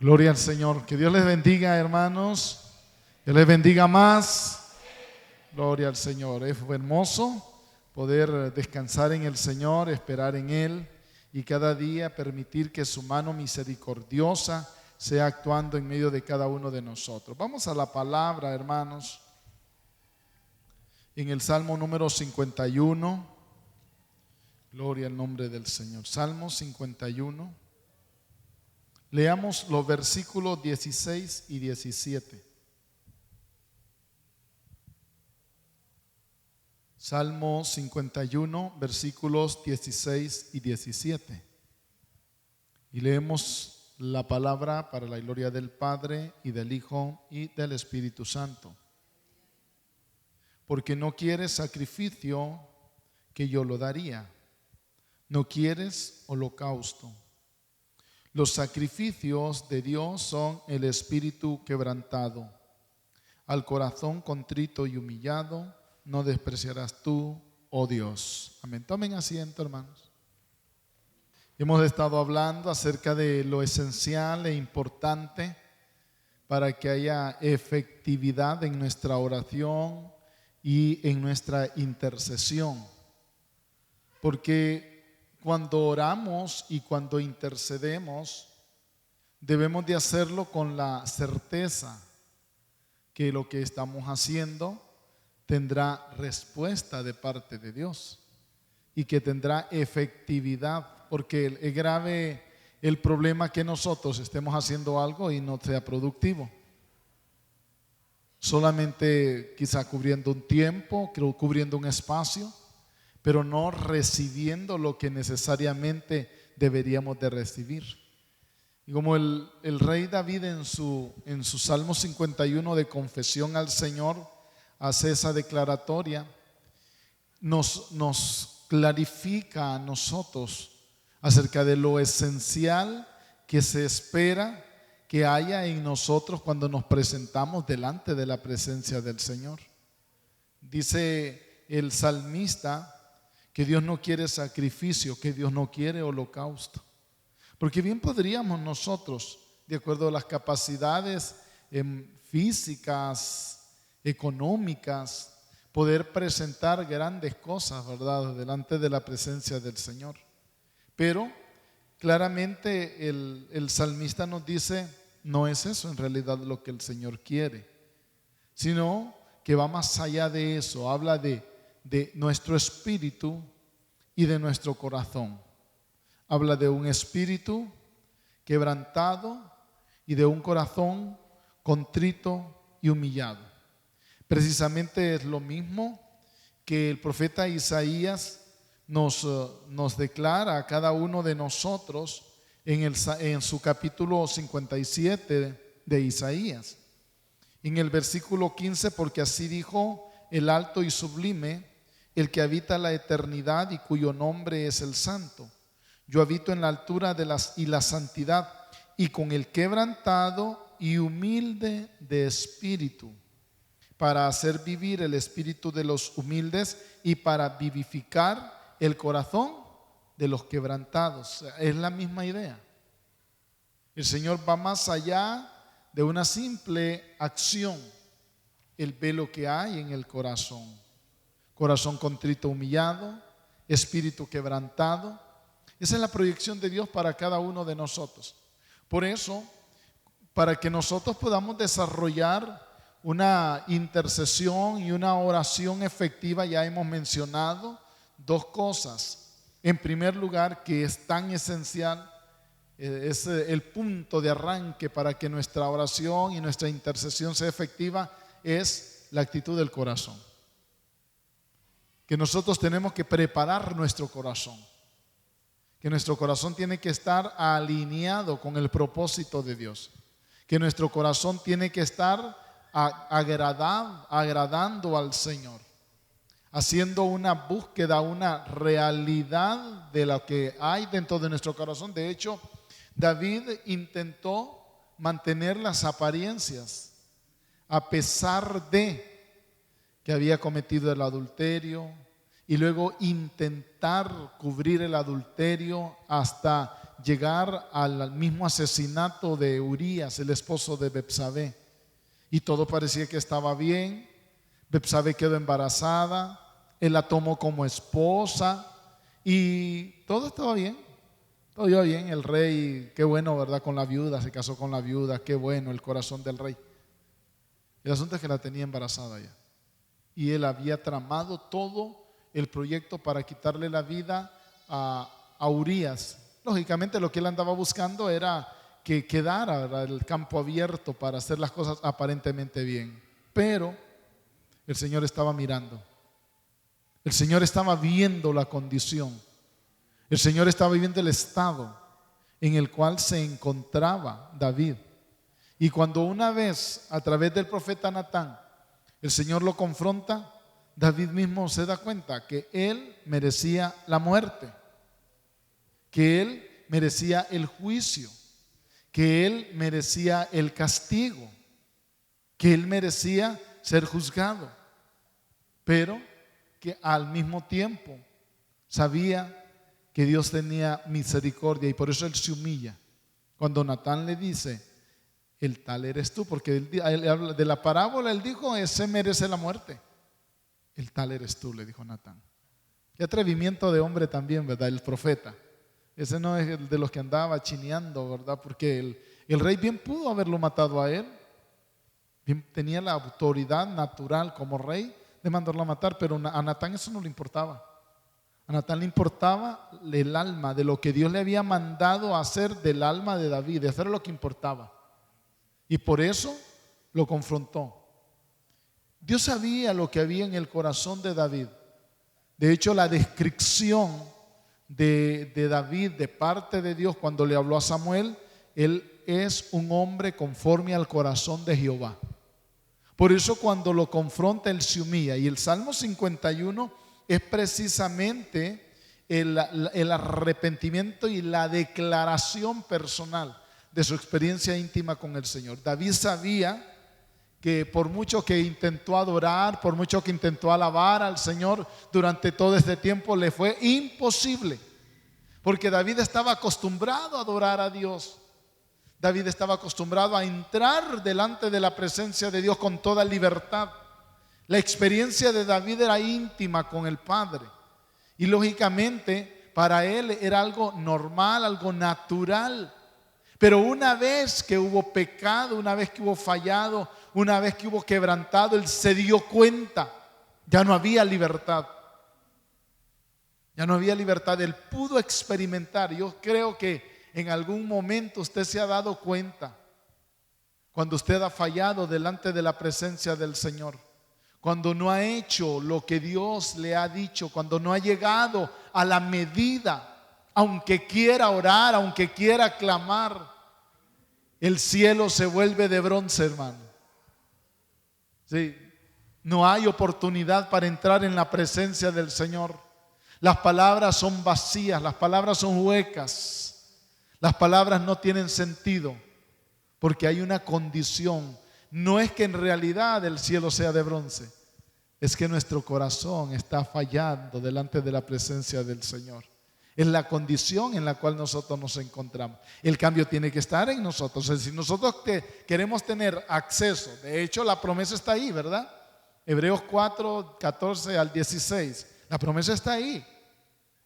Gloria al Señor. Que Dios les bendiga, hermanos. Que les bendiga más. Gloria al Señor. Es hermoso poder descansar en el Señor, esperar en Él y cada día permitir que su mano misericordiosa sea actuando en medio de cada uno de nosotros. Vamos a la palabra, hermanos. En el Salmo número 51. Gloria al nombre del Señor. Salmo 51. Leamos los versículos 16 y 17. Salmo 51, versículos 16 y 17. Y leemos la palabra para la gloria del Padre y del Hijo y del Espíritu Santo. Porque no quieres sacrificio, que yo lo daría. No quieres holocausto. Los sacrificios de Dios son el espíritu quebrantado. Al corazón contrito y humillado no despreciarás tú, oh Dios. Amén. Tomen asiento, hermanos. Hemos estado hablando acerca de lo esencial e importante para que haya efectividad en nuestra oración y en nuestra intercesión. Porque cuando oramos y cuando intercedemos, debemos de hacerlo con la certeza que lo que estamos haciendo tendrá respuesta de parte de Dios y que tendrá efectividad, porque es grave el problema que nosotros estemos haciendo algo y no sea productivo. Solamente quizá cubriendo un tiempo, cubriendo un espacio, pero no recibiendo lo que necesariamente deberíamos de recibir. Y como el rey David en su Salmo 51 de confesión al Señor hace esa declaratoria, nos clarifica a nosotros acerca de lo esencial que se espera que haya en nosotros cuando nos presentamos delante de la presencia del Señor. Dice el salmista que Dios no quiere sacrificio, que Dios no quiere holocausto. Porque bien podríamos nosotros, de acuerdo a las capacidades físicas, económicas, poder presentar grandes cosas, ¿verdad?, delante de la presencia del Señor. Pero claramente el salmista nos dice, no es eso en realidad lo que el Señor quiere, sino que va más allá de eso, habla de nuestro espíritu y de nuestro corazón. Habla de un espíritu quebrantado y de un corazón contrito y humillado. Precisamente es lo mismo que el profeta Isaías nos declara a cada uno de nosotros en su capítulo 57 de Isaías. En el versículo 15, porque así dijo el alto y sublime, el que habita la eternidad y cuyo nombre es el Santo. Yo habito en la altura y la santidad, y con el quebrantado y humilde de espíritu, para hacer vivir el espíritu de los humildes y para vivificar el corazón de los quebrantados. Es la misma idea. El Señor va más allá de una simple acción. Él ve lo que hay en el corazón. Corazón contrito, humillado, espíritu quebrantado. Esa es la proyección de Dios para cada uno de nosotros. Por eso, para que nosotros podamos desarrollar una intercesión y una oración efectiva, ya hemos mencionado dos cosas. En primer lugar, que es tan esencial, es el punto de arranque para que nuestra oración y nuestra intercesión sea efectiva, es la actitud del corazón. Que nosotros tenemos que preparar nuestro corazón. Que nuestro corazón tiene que estar alineado con el propósito de Dios. Que nuestro corazón tiene que estar agradando al Señor. Haciendo una búsqueda, una realidad de lo que hay dentro de nuestro corazón. De hecho, David intentó mantener las apariencias a pesar de que había cometido el adulterio y luego intentar cubrir el adulterio hasta llegar al mismo asesinato de Urías, el esposo de Betsabé. Y todo parecía que estaba bien. Betsabé quedó embarazada, él la tomó como esposa y todo estaba bien. Todo iba bien. El rey, qué bueno, ¿verdad? Con la viuda, se casó con la viuda, qué bueno el corazón del rey. El asunto es que la tenía embarazada ya. Y él había tramado todo el proyecto para quitarle la vida a Urías. Lógicamente lo que él andaba buscando era que quedara, ¿verdad?, el campo abierto para hacer las cosas aparentemente bien. Pero el Señor estaba mirando. El Señor estaba viendo la condición. El Señor estaba viendo el estado en el cual se encontraba David. Y cuando una vez, a través del profeta Natán, el Señor lo confronta, David mismo se da cuenta que él merecía la muerte, que él merecía el juicio, que él merecía el castigo, que él merecía ser juzgado, pero que al mismo tiempo sabía que Dios tenía misericordia y por eso él se humilla. Cuando Natán le dice, el tal eres tú, porque él habla de la parábola, él dijo, ese merece la muerte. El tal eres tú, le dijo Natán. Qué atrevimiento de hombre también, ¿verdad? El profeta. Ese no es el de los que andaba chineando, ¿verdad? Porque el rey bien pudo haberlo matado a él. Bien, tenía la autoridad natural como rey de mandarlo a matar, pero a Natán eso no le importaba. A Natán le importaba el alma, de lo que Dios le había mandado a hacer del alma de David. Eso era lo que importaba. Y por eso lo confrontó. Dios sabía lo que había en el corazón de David. De hecho, la descripción de David de parte de Dios cuando le habló a Samuel, él es un hombre conforme al corazón de Jehová. Por eso cuando lo confronta, él se humilla. Y el Salmo 51 es precisamente el arrepentimiento y la declaración personal de su experiencia íntima con el Señor. David sabía que por mucho que intentó adorar, por mucho que intentó alabar al Señor durante todo este tiempo, le fue imposible, porque David estaba acostumbrado a adorar a Dios. David estaba acostumbrado a entrar delante de la presencia de Dios con toda libertad. La experiencia de David era íntima con el Padre y lógicamente para él era algo normal, algo natural. Pero una vez que hubo pecado, una vez que hubo fallado, una vez que hubo quebrantado, él se dio cuenta, ya no había libertad. Ya no había libertad, él pudo experimentar. Yo creo que en algún momento usted se ha dado cuenta cuando usted ha fallado delante de la presencia del Señor, cuando no ha hecho lo que Dios le ha dicho, cuando no ha llegado a la medida, aunque quiera orar, aunque quiera clamar, el cielo se vuelve de bronce, hermano. Sí, no hay oportunidad para entrar en la presencia del Señor. Las palabras son vacías, las palabras son huecas, las palabras no tienen sentido, porque hay una condición. No es que en realidad el cielo sea de bronce, es que nuestro corazón está fallando delante de la presencia del Señor. Es la condición en la cual nosotros nos encontramos. El cambio tiene que estar en nosotros. Es decir, nosotros queremos tener acceso. De hecho, la promesa está ahí, ¿verdad? Hebreos 4, 14 al 16. La promesa está ahí.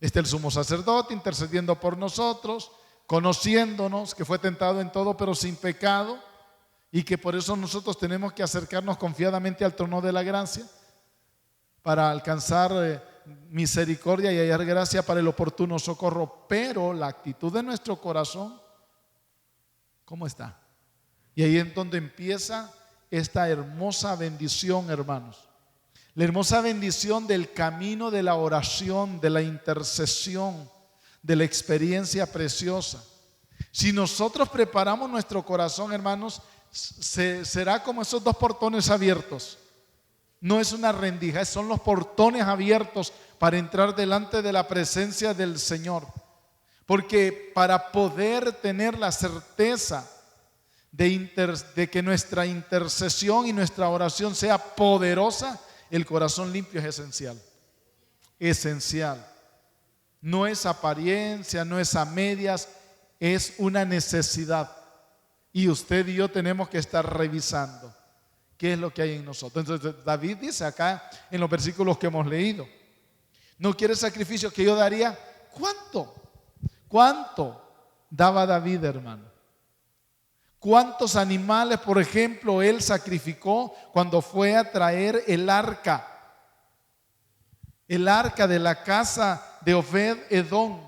Está el sumo sacerdote intercediendo por nosotros, conociéndonos, que fue tentado en todo pero sin pecado, y que por eso nosotros tenemos que acercarnos confiadamente al trono de la gracia para alcanzar misericordia y hallar gracia para el oportuno socorro. Pero la actitud de nuestro corazón, ¿cómo está? Y ahí es donde empieza esta hermosa bendición, hermanos. La hermosa bendición del camino de la oración, de la intercesión, de la experiencia preciosa. Si nosotros preparamos nuestro corazón, hermanos, será como esos dos portones abiertos. No es una rendija, son los portones abiertos para entrar delante de la presencia del Señor. Porque para poder tener la certeza de que nuestra intercesión y nuestra oración sea poderosa, el corazón limpio es esencial. Esencial. No es apariencia, no es a medias, es una necesidad. Y usted y yo tenemos que estar revisando qué es lo que hay en nosotros. Entonces David dice acá en los versículos que hemos leído: no quiere sacrificio que yo daría. ¿Cuánto daba David, hermano? ¿Cuántos animales, por ejemplo, él sacrificó cuando fue a traer el arca? El arca de la casa de Obed Edom.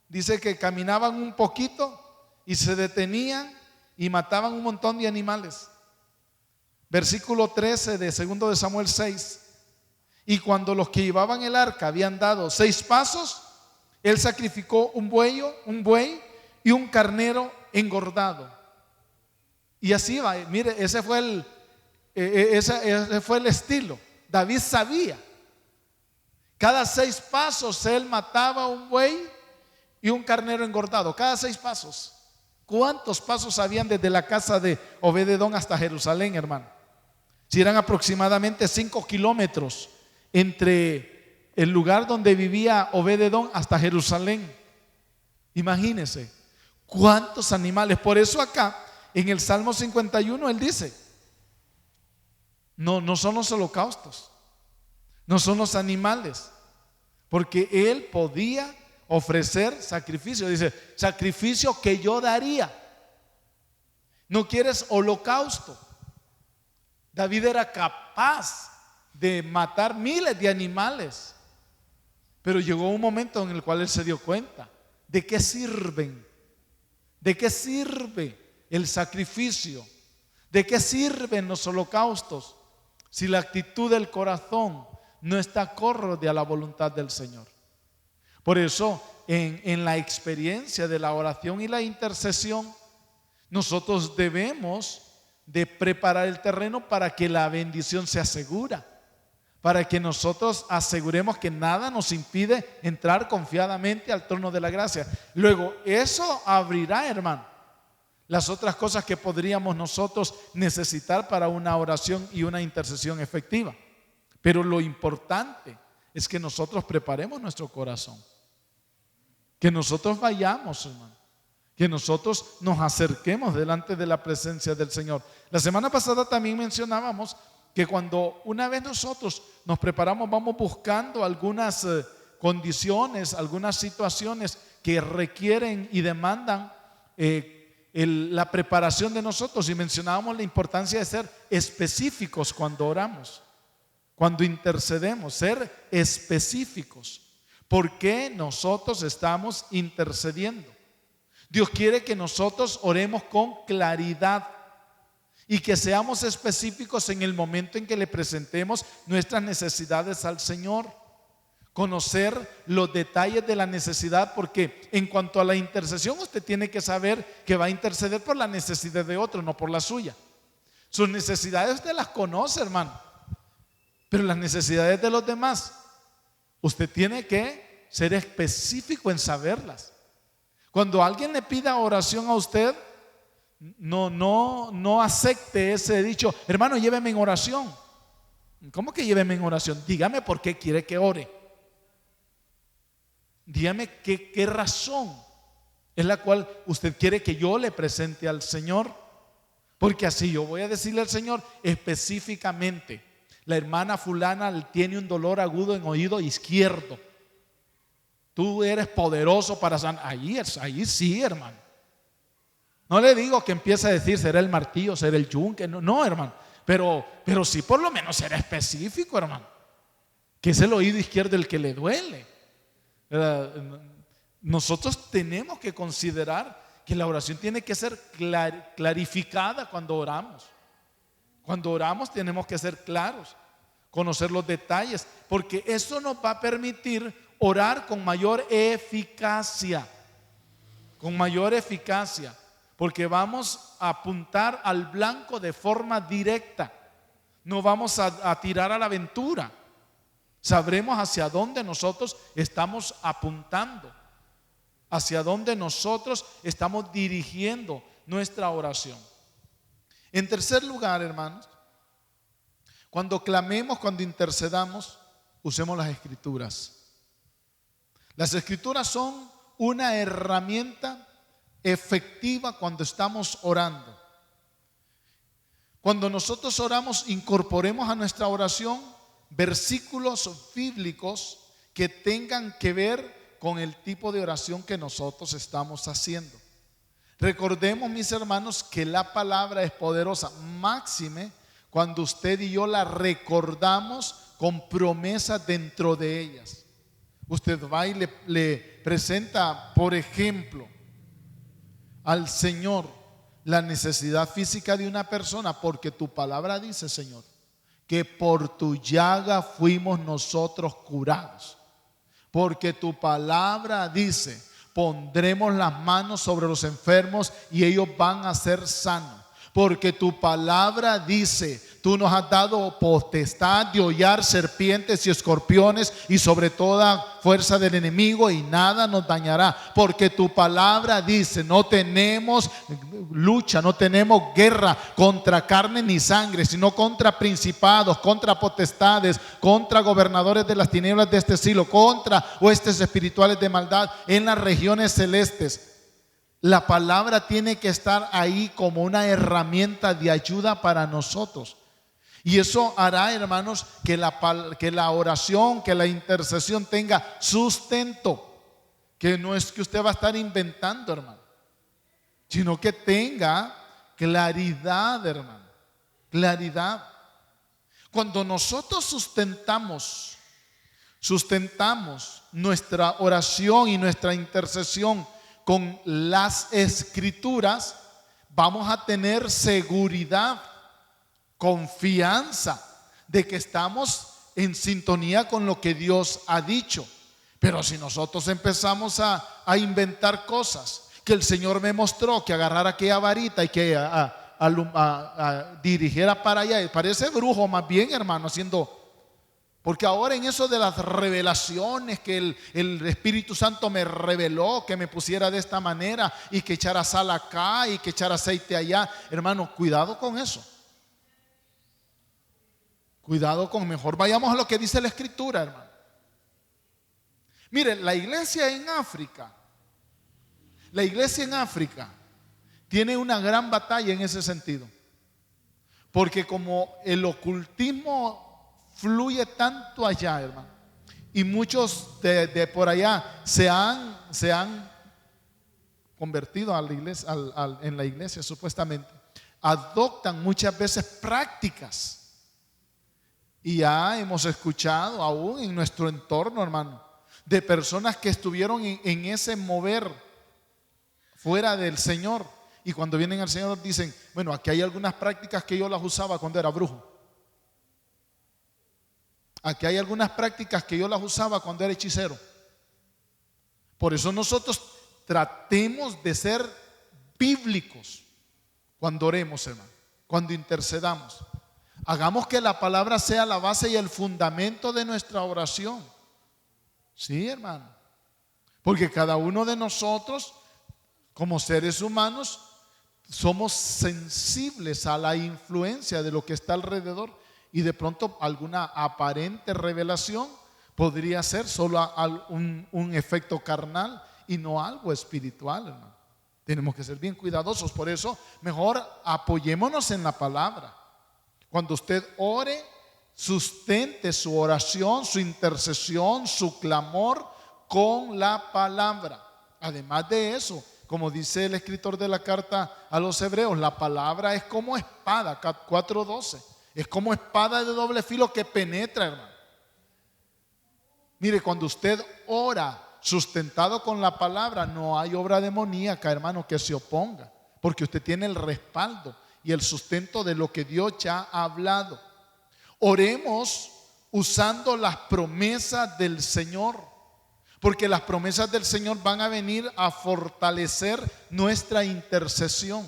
Dice que caminaban un poquito y se detenían y mataban un montón de animales. Versículo 13 de 2 de Samuel 6. Y cuando los que llevaban el arca habían dado 6 pasos, él sacrificó un buey y un carnero engordado. Y así va. Mire, ese fue el estilo. David sabía. Cada 6 pasos él mataba un buey y un carnero engordado. Cada 6 pasos. ¿Cuántos pasos habían desde la casa de Obed-Edom hasta Jerusalén, hermano? Si eran aproximadamente 5 kilómetros entre el lugar donde vivía Obed-Edom hasta Jerusalén. Imagínense cuántos animales. Por eso acá en el Salmo 51 él dice: no son los holocaustos, no son los animales, porque él podía ofrecer sacrificio. Dice: sacrificio que yo daría. No quieres holocausto. David era capaz de matar miles de animales, pero llegó un momento en el cual él se dio cuenta de qué sirve el sacrificio, de qué sirven los holocaustos si la actitud del corazón no está acorde a la voluntad del Señor. Por eso en la experiencia de la oración y la intercesión, nosotros debemos de preparar el terreno para que la bendición se asegura, para que nosotros aseguremos que nada nos impide entrar confiadamente al trono de la gracia. Luego eso abrirá, hermano, las otras cosas que podríamos nosotros necesitar para una oración y una intercesión efectiva. Pero lo importante es que nosotros preparemos nuestro corazón, que nosotros vayamos, hermano, que nosotros nos acerquemos delante de la presencia del Señor. La semana pasada también mencionábamos que cuando una vez nosotros nos preparamos, vamos buscando algunas condiciones, algunas situaciones que requieren y demandan la preparación de nosotros. Y mencionábamos la importancia de ser específicos cuando oramos, cuando intercedemos, ser específicos. ¿Por qué nosotros estamos intercediendo? Dios quiere que nosotros oremos con claridad y que seamos específicos en el momento en que le presentemos nuestras necesidades al Señor. Conocer los detalles de la necesidad, porque en cuanto a la intercesión, usted tiene que saber que va a interceder por la necesidad de otro, no por la suya. Sus necesidades usted las conoce, hermano, pero las necesidades de los demás, usted tiene que ser específico en saberlas. Cuando alguien le pida oración a usted, no acepte ese dicho: hermano, lléveme en oración. ¿Cómo que lléveme en oración? Dígame por qué quiere que ore. Dígame qué razón es la cual usted quiere que yo le presente al Señor. Porque así yo voy a decirle al Señor específicamente: la hermana fulana tiene un dolor agudo en oído izquierdo. Tú eres poderoso para sanar. Ahí sí, hermano. No le digo que empiece a decir será el martillo, será el yunque. No, hermano. Pero sí, por lo menos será específico, hermano. Que es el oído izquierdo el que le duele. Nosotros tenemos que considerar que la oración tiene que ser clarificada cuando oramos. Cuando oramos tenemos que ser claros, conocer los detalles, porque eso nos va a permitir orar con mayor eficacia. Con mayor eficacia, porque vamos a apuntar al blanco de forma directa. No vamos a tirar a la aventura. Sabremos hacia dónde nosotros estamos apuntando, hacia dónde nosotros estamos dirigiendo nuestra oración. En tercer lugar, hermanos, cuando clamemos, cuando intercedamos, usemos las Escrituras. Las Escrituras son una herramienta efectiva cuando estamos orando. Cuando nosotros oramos, incorporemos a nuestra oración versículos bíblicos que tengan que ver con el tipo de oración que nosotros estamos haciendo. Recordemos, mis hermanos, que la palabra es poderosa, máxime cuando usted y yo la recordamos con promesas dentro de ellas. Usted va y le presenta, por ejemplo, al Señor la necesidad física de una persona, porque tu palabra dice, Señor, que por tu llaga fuimos nosotros curados. Porque tu palabra dice, pondremos las manos sobre los enfermos y ellos van a ser sanos. Porque tu palabra dice, tú nos has dado potestad de hollar serpientes y escorpiones y sobre toda fuerza del enemigo y nada nos dañará. Porque tu palabra dice, no tenemos lucha, no tenemos guerra contra carne ni sangre, sino contra principados, contra potestades, contra gobernadores de las tinieblas de este siglo, contra huestes espirituales de maldad en las regiones celestes. La palabra tiene que estar ahí como una herramienta de ayuda para nosotros. Y eso hará, hermanos, que la oración, que la intercesión tenga sustento. Que no es que usted va a estar inventando, hermano, sino que tenga claridad, hermano. Claridad. Cuando nosotros sustentamos nuestra oración y nuestra intercesión con las escrituras, vamos a tener seguridad, confianza de que estamos en sintonía con lo que Dios ha dicho. Pero si nosotros empezamos a inventar cosas, que el Señor me mostró que agarrara aquella varita y que dirigiera para allá, y parece brujo más bien, hermano, haciendo. Porque ahora en eso de las revelaciones, que el Espíritu Santo me reveló que me pusiera de esta manera y que echara sal acá y que echara aceite allá, hermano, cuidado con eso. Cuidado con, mejor vayamos a lo que dice la Escritura, hermano. Miren, la iglesia en África tiene una gran batalla en ese sentido. Porque como el ocultismo fluye tanto allá, hermano, y muchos de por allá se han convertido a la iglesia, en la iglesia supuestamente, adoptan muchas veces prácticas, y ya hemos escuchado aún en nuestro entorno, hermano, de personas que estuvieron en ese mover fuera del Señor, y cuando vienen al Señor dicen, bueno, aquí hay algunas prácticas que yo las usaba cuando era brujo. Aquí hay algunas prácticas que yo las usaba cuando era hechicero. Por eso nosotros tratemos de ser bíblicos cuando oremos, hermano, cuando intercedamos. Hagamos que la palabra sea la base y el fundamento de nuestra oración. Sí, hermano. Porque cada uno de nosotros, como seres humanos, somos sensibles a la influencia de lo que está alrededor. Y de pronto alguna aparente revelación podría ser solo un efecto carnal y no algo espiritual, hermano. Tenemos que ser bien cuidadosos. Por eso mejor apoyémonos en la palabra. Cuando usted ore, sustente su oración, su intercesión, su clamor con la palabra. Además de eso, como dice el escritor de la carta a los hebreos, la palabra es como espada, 4:12. Es como espada de doble filo que penetra, hermano. Mire, cuando usted ora sustentado con la palabra, no hay obra demoníaca, hermano, que se oponga. Porque usted tiene el respaldo y el sustento de lo que Dios ya ha hablado. Oremos usando las promesas del Señor. Porque las promesas del Señor van a venir a fortalecer nuestra intercesión.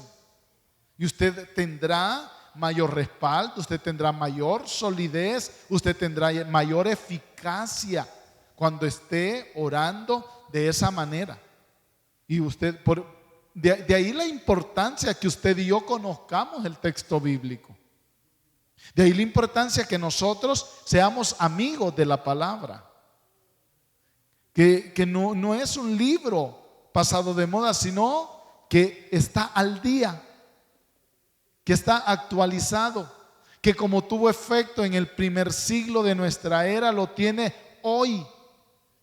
Y usted tendrá mayor respaldo, usted tendrá mayor solidez, usted tendrá mayor eficacia cuando esté orando de esa manera. Y usted, de ahí la importancia que usted y yo conozcamos el texto bíblico. De ahí la importancia que nosotros seamos amigos de la palabra. Que no es un libro pasado de moda, sino que está al día, que está actualizado, que como tuvo efecto en el primer siglo de nuestra era, lo tiene hoy.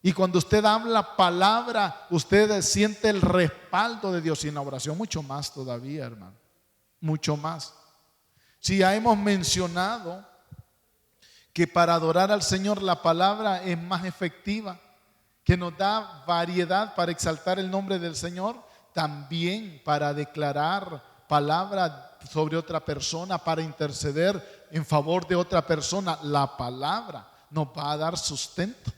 Y cuando usted habla palabra, usted siente el respaldo de Dios. Y en la oración mucho más todavía, hermano. Mucho más. Si ya hemos mencionado que para adorar al Señor la palabra es más efectiva, que nos da variedad para exaltar el nombre del Señor, también para declarar palabra sobre otra persona, para interceder en favor de otra persona. La palabra nos va a dar sustento.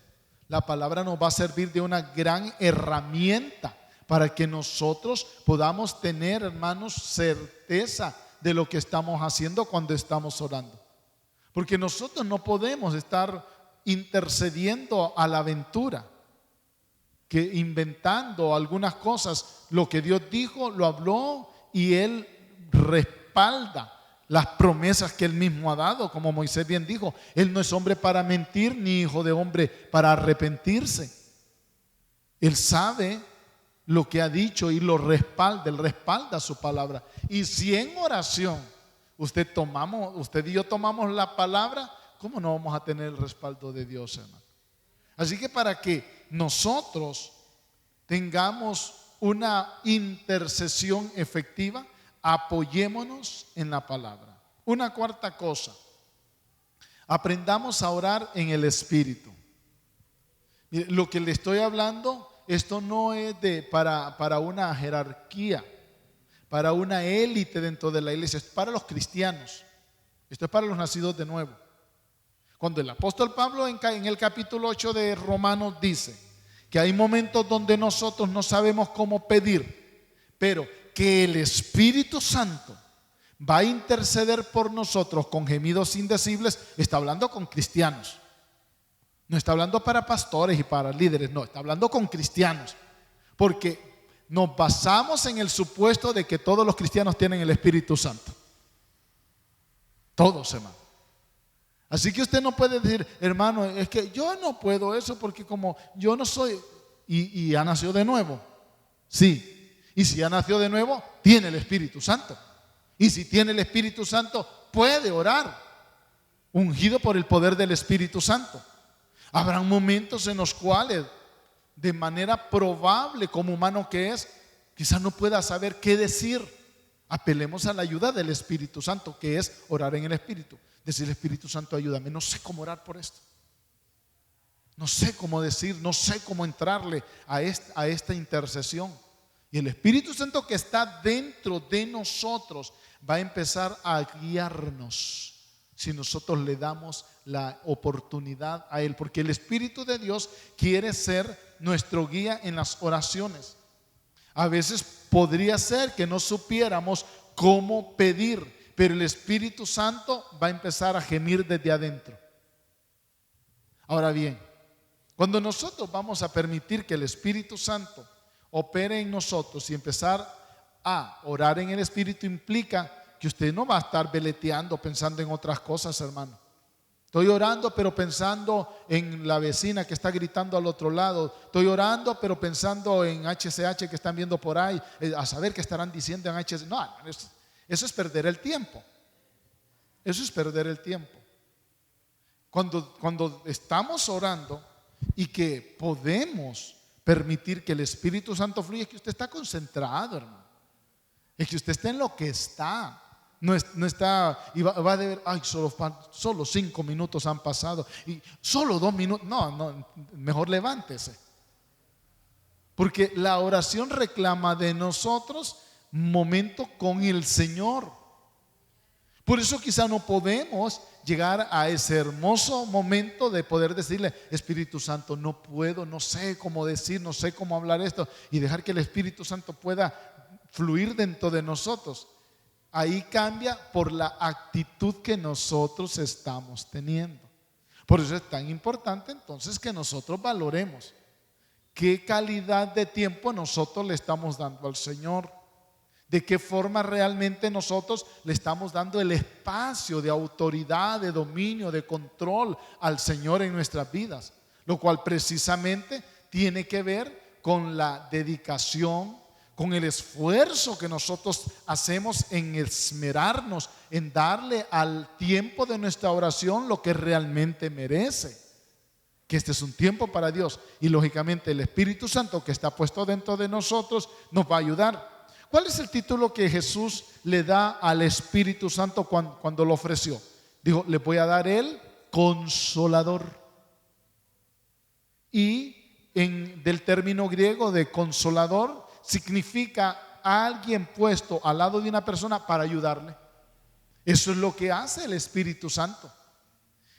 La palabra nos va a servir de una gran herramienta para que nosotros podamos tener, hermanos, certeza de lo que estamos haciendo cuando estamos orando. Porque nosotros no podemos estar intercediendo a la aventura, que inventando algunas cosas. Lo que Dios dijo, lo habló, y Él respalda las promesas que Él mismo ha dado. Como Moisés bien dijo, Él no es hombre para mentir, ni hijo de hombre para arrepentirse. Él sabe lo que ha dicho y lo respalda. Él respalda su palabra. Y si en oración usted y yo tomamos la palabra, ¿cómo no vamos a tener el respaldo de Dios, hermano? Así que para que nosotros tengamos una intercesión efectiva, apoyémonos en la palabra. Una cuarta cosa: aprendamos a orar en el Espíritu. Mire, lo que le estoy hablando, esto no es para una jerarquía, para una élite dentro de la iglesia. Es para los cristianos. Esto es para los nacidos de nuevo. Cuando el apóstol Pablo en el capítulo 8 de Romanos dice que hay momentos donde nosotros no sabemos cómo pedir, pero que el Espíritu Santo va a interceder por nosotros con gemidos indecibles, está hablando con cristianos. No está hablando para pastores y para líderes, no, está hablando con cristianos. Porque nos basamos en el supuesto de que todos los cristianos tienen el Espíritu Santo. Todos, hermano. Así que usted no puede decir, hermano, es que yo no puedo eso porque como yo no soy, y ha nacido de nuevo. Sí, y si ha nacido de nuevo, tiene el Espíritu Santo. Y si tiene el Espíritu Santo, puede orar, ungido por el poder del Espíritu Santo. Habrá momentos en los cuales, de manera probable, como humano que es, quizás no pueda saber qué decir. Apelemos a la ayuda del Espíritu Santo, que es orar en el Espíritu. Decir, Espíritu Santo, ayúdame, no sé cómo orar por esto. No sé cómo decir, no sé cómo entrarle a esta intercesión. Y el Espíritu Santo que está dentro de nosotros va a empezar a guiarnos si nosotros le damos la oportunidad a Él. Porque el Espíritu de Dios quiere ser nuestro guía en las oraciones. A veces podría ser que no supiéramos cómo pedir, pero el Espíritu Santo va a empezar a gemir desde adentro. Ahora bien, cuando nosotros vamos a permitir que el Espíritu Santo opere en nosotros y empezar a orar en el Espíritu, implica que usted no va a estar veleteando pensando en otras cosas, hermano. Estoy orando pero pensando en la vecina que está gritando al otro lado. Estoy orando pero pensando en HCH que están viendo por ahí, a saber qué estarán diciendo en HCH. No, eso es perder el tiempo. Eso es perder el tiempo. Cuando estamos orando y que podemos permitir que el Espíritu Santo fluya, es que usted está concentrado, hermano. Es que usted está en lo que está. No está y va a ver, ay, solo 5 minutos han pasado y solo 2 minutos. No, mejor levántese. Porque la oración reclama de nosotros momento con el Señor. Por eso quizá no podemos llegar a ese hermoso momento de poder decirle, Espíritu Santo, no puedo, no sé cómo decir, no sé cómo hablar esto, y dejar que el Espíritu Santo pueda fluir dentro de nosotros. Ahí cambia por la actitud que nosotros estamos teniendo. Por eso es tan importante entonces que nosotros valoremos qué calidad de tiempo nosotros le estamos dando al Señor. De qué forma realmente nosotros le estamos dando el espacio de autoridad, de dominio, de control al Señor en nuestras vidas. Lo cual precisamente tiene que ver con la dedicación, con el esfuerzo que nosotros hacemos en esmerarnos, en darle al tiempo de nuestra oración lo que realmente merece. Que este es un tiempo para Dios, y lógicamente el Espíritu Santo que está puesto dentro de nosotros nos va a ayudar. ¿Cuál es el título que Jesús le da al Espíritu Santo cuando lo ofreció? Dijo, le voy a dar el Consolador. Y del término griego de consolador significa alguien puesto al lado de una persona para ayudarle. Eso es lo que hace el Espíritu Santo.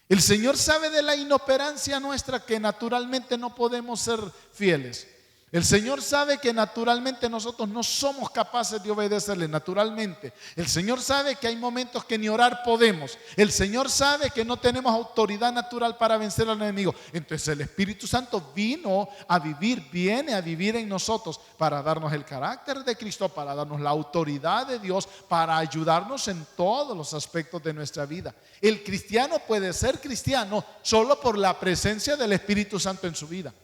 El Señor sabe de la inoperancia nuestra, que naturalmente no podemos ser fieles. El Señor sabe que naturalmente nosotros no somos capaces de obedecerle, naturalmente. El Señor sabe que hay momentos que ni orar podemos. El Señor sabe que no tenemos autoridad natural para vencer al enemigo. Entonces el Espíritu Santo viene a vivir en nosotros para darnos el carácter de Cristo, para darnos la autoridad de Dios, para ayudarnos en todos los aspectos de nuestra vida. El cristiano puede ser cristiano solo por la presencia del Espíritu Santo en su vida.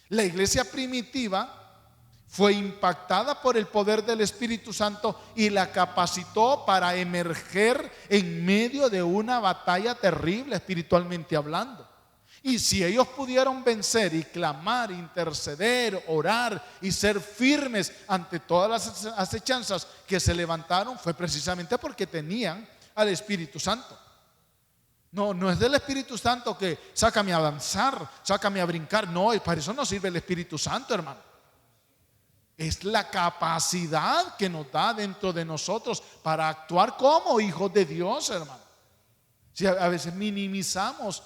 La iglesia primitiva fue impactada por el poder del Espíritu Santo y la capacitó para emerger en medio de una batalla terrible espiritualmente hablando. Y si ellos pudieron vencer y clamar, interceder, orar y ser firmes ante todas las acechanzas que se levantaron, fue precisamente porque tenían al Espíritu Santo. No es del Espíritu Santo que sácame a danzar, sácame a brincar. No, para eso no sirve el Espíritu Santo, hermano. Es la capacidad que nos da dentro de nosotros para actuar como hijos de Dios, hermano. Si a veces minimizamos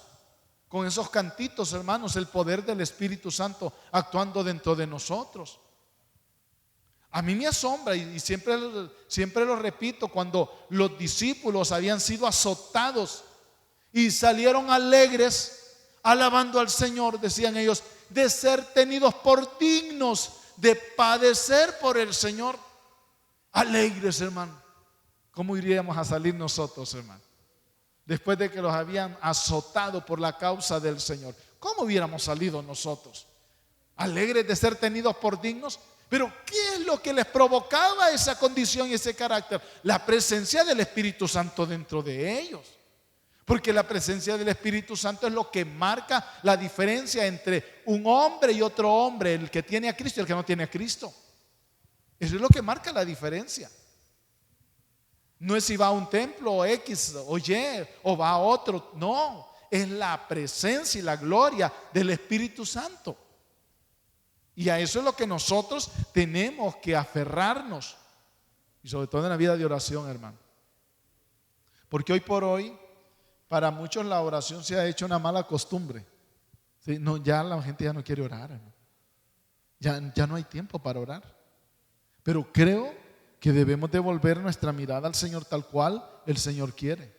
con esos cantitos, hermanos, el poder del Espíritu Santo actuando dentro de nosotros. A mí me asombra, y siempre lo repito, cuando los discípulos habían sido azotados y salieron alegres, alabando al Señor, decían ellos, de ser tenidos por dignos de padecer por el Señor. Alegres, hermano. ¿Cómo iríamos a salir nosotros, hermano? Después de que los habían azotado por la causa del Señor, ¿cómo hubiéramos salido nosotros? Alegres de ser tenidos por dignos. Pero ¿qué es lo que les provocaba esa condición y ese carácter? La presencia del Espíritu Santo dentro de ellos. Porque la presencia del Espíritu Santo es lo que marca la diferencia entre un hombre y otro hombre, el que tiene a Cristo y el que no tiene a Cristo. Eso es lo que marca la diferencia. No es si va a un templo o X o Y o va a otro. No, es la presencia y la gloria del Espíritu Santo. Y a eso es lo que nosotros tenemos que aferrarnos. Y sobre todo en la vida de oración, hermano. Porque hoy por hoy, para muchos la oración se ha hecho una mala costumbre. ¿Sí? No, ya la gente ya no quiere orar, ¿no? Ya no hay tiempo para orar. Pero creo que debemos devolver nuestra mirada al Señor tal cual el Señor quiere.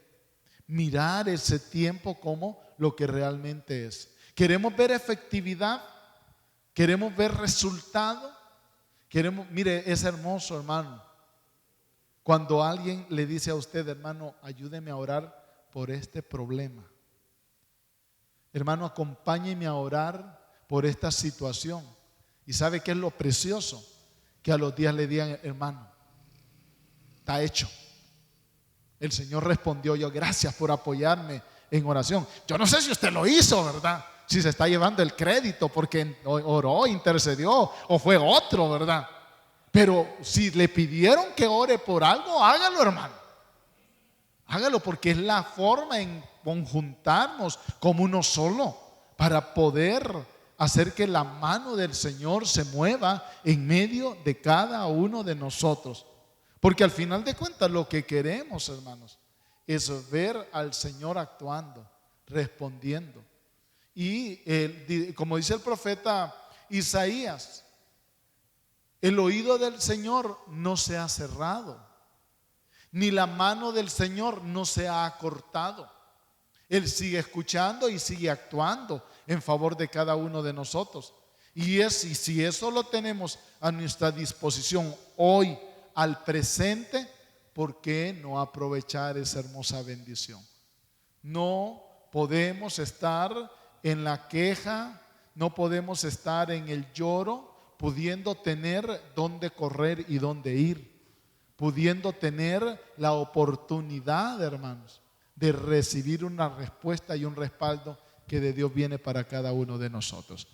Mirar ese tiempo como lo que realmente es. Queremos ver efectividad, queremos ver resultado. Mire, es hermoso, hermano, cuando alguien le dice a usted, hermano, ayúdeme a orar por este problema. Hermano, acompáñeme a orar por esta situación. ¿Y sabe qué es lo precioso? Que a los días le digan, hermano, está hecho. El Señor respondió, yo gracias por apoyarme en oración. Yo no sé si usted lo hizo, ¿verdad? Si se está llevando el crédito porque oró, intercedió, o fue otro, ¿verdad? Pero si le pidieron que ore por algo, hágalo, hermano. Hágalo, porque es la forma en conjuntarnos como uno solo para poder hacer que la mano del Señor se mueva en medio de cada uno de nosotros. Porque al final de cuentas lo que queremos, hermanos, es ver al Señor actuando, respondiendo. Y como dice el profeta Isaías, el oído del Señor no se ha cerrado, ni la mano del Señor no se ha acortado. Él sigue escuchando y sigue actuando en favor de cada uno de nosotros. Y si eso lo tenemos a nuestra disposición hoy, al presente, ¿por qué no aprovechar esa hermosa bendición? No podemos estar en la queja, no podemos estar en el lloro, pudiendo tener dónde correr y dónde ir, pudiendo tener la oportunidad, hermanos, de recibir una respuesta y un respaldo que de Dios viene para cada uno de nosotros.